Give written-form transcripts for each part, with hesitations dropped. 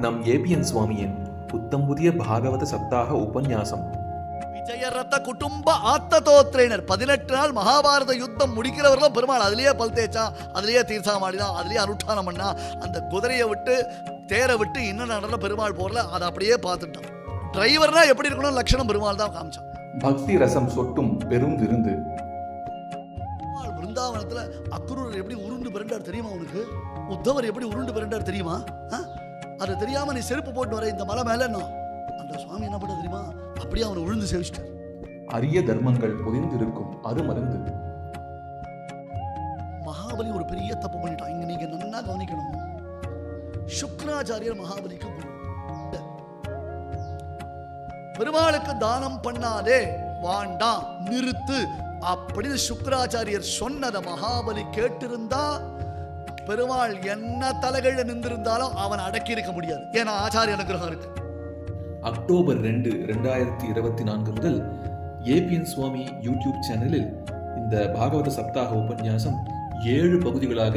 நம் ஏபிஎன் சுவாமியின் புத்தம் புதிய பாகவத சப்தாக உபன்யாசம். விஜயரத குடும்ப ஆத்ததோத்ரேனர் 18 நாள் மகாபாரத யுத்தம் முடிக்கிறவர்களும் பெருமாள் அதுலயே பல் தேய்ச்சா, அதுலயே தீர்த்தம் ஆடினா, அதுலயே அனுஷ்டானம் பண்ணா. அந்த குதிரையை விட்டு தேரை விட்டு இன்னும் நடன பெருமாள் போறல அதை அப்படியே பார்த்துட்டான். டிரைவர்னா எப்படி இருக்கணும் லட்சணம் பெருமாள் தான் காமிச்சான். பக்தி ரசம் சொட்டும் பெரும் விருந்து. பிருந்தாவனத்துல அக்ரூரர் எப்படி உருண்டு பிறண்டார் தெரியுமா உனக்கு? உத்தவர் எப்படி உருண்டு பிறண்டார் தெரியுமா? அது தெரியாம நீ செருப்பு போட்டு வர இந்த மலை மேல அந்த சுவாமி என்ன பண்ண தெரியுமா? அப்படியே அவனை உழுந்து சேவிச்சிட்டார். அரிய தர்மங்கள் பொதிந்திருக்கும் அருமருந்து. மகாபலி ஒரு பெரிய தப்பு பண்ணிட்டான். இங்க நீங்க நன்னா கவனிக்கணும். சுக்ராச்சாரியர் மகாபலிக்கு குரு. பெருமாளுக்கு தானம் பண்ணாதே, வாண்டாம், நிறுத்து அப்படின்னு சுக்ராச்சாரியர் சொன்னதை மகாபலி கேட்டிருந்தா பெருமாள் என்ன தலைகள்ல நின்றிருந்தாலும் அவன் அடக்கி இருக்க முடியாது. ஏன்னா ஆச்சாரிய அனுகிரகம் இருக்கு. அக்டோபர் 2, 2024 முதல் ஏபிஎன் சுவாமி யூடியூப் சேனலில் இந்த பாகவத சப்தாக உபன்யாசம் 7 பகுதிகளாக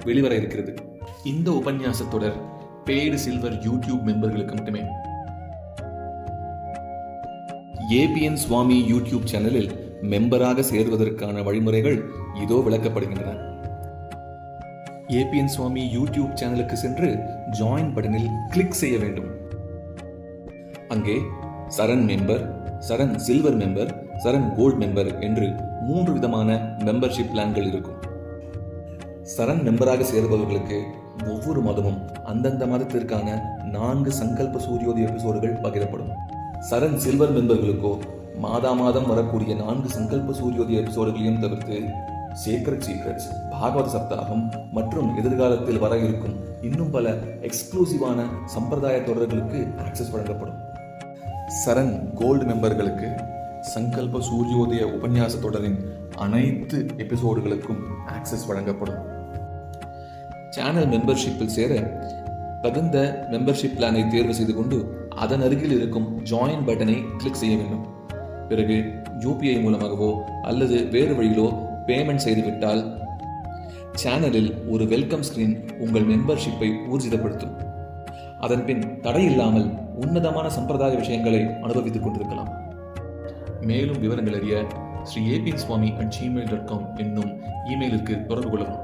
வெளிவர இருக்கிறது. இந்த உபன்யாச தொடர் பெய்டு சில்வர் யூடியூப் மெம்பர்களுக்கு மட்டுமே. ஏபிஎன் சுவாமி யூடியூப் சேனலில் மெம்பராக சேர்வதற்கான வழிமுறைகள் இதோ விளக்கப்படுகின்றன. ஏபிஎன் சுவாமி யூடியூப் சேனலுக்கு சென்று ஜாயின் பட்டனில் கிளிக் செய்ய வேண்டும். அங்கே சரண் மெம்பர், சரண் சில்வர் மெம்பர், சரண் கோல்ட் மெம்பர் என்று 3 விதமான மெம்பர்ஷிப் பிளான்கள் இருக்கும். சரண் மெம்பராக சேர்பவர்களுக்கு ஒவ்வொரு மாதமும் அந்தந்த மாதத்திற்கான 4 சங்கல்ப சூரியோதய எபிசோடுகள் பகிரப்படும். சரண் சில்வர் மெம்பர்களுக்கோ மாதம் வரக்கூடிய 4 சங்கல்ப சூரியோதய எபிசோடுகளையும் தவிர்த்து சீக்ரெட்ஸ், பாகவத சப்தாகம் மற்றும் எதிர்காலத்தில் வர இருக்கும் இன்னும் பல எக்ஸ்க்ளூசிவான சம்பிரதாய தொடர்களுக்கு ஆக்சஸ் வழங்கப்படும். சரண் கோல்டு மெம்பர்களுக்கு சங்கல்ப சூரியோதய உபன்யாச தொடரின் அனைத்து எபிசோடுகளுக்கும் ஆக்சஸ் வழங்கப்படும். சேனல் மெம்பர்ஷிப்பில் சேர தகுந்த மெம்பர்ஷிப் பிளானை தேர்வு செய்து கொண்டு அதன் அருகில் இருக்கும் ஜாயின் பட்டனை கிளிக் செய்ய வேண்டும். பிறகு யூபிஐ மூலமாகவோ அல்லது வேறு வழியிலோ பேமெண்ட் செய்துவிட்டால் சேனலில் ஒரு வெல்கம் ஸ்கிரீன் உங்கள் மெம்பர்ஷிப்பை ஊர்ஜிதப்படுத்தும். அதன் பின் தடையில்லாமல் உன்னதமான சம்பிரதாய விஷயங்களை அனுபவித்துக் கொண்டிருக்கலாம். மேலும் விவரங்கள் அறிய ஸ்ரீ apnswami@gmail.com என்னும் இமெயிலுக்கு தொடர்பு கொள்ளலாம்.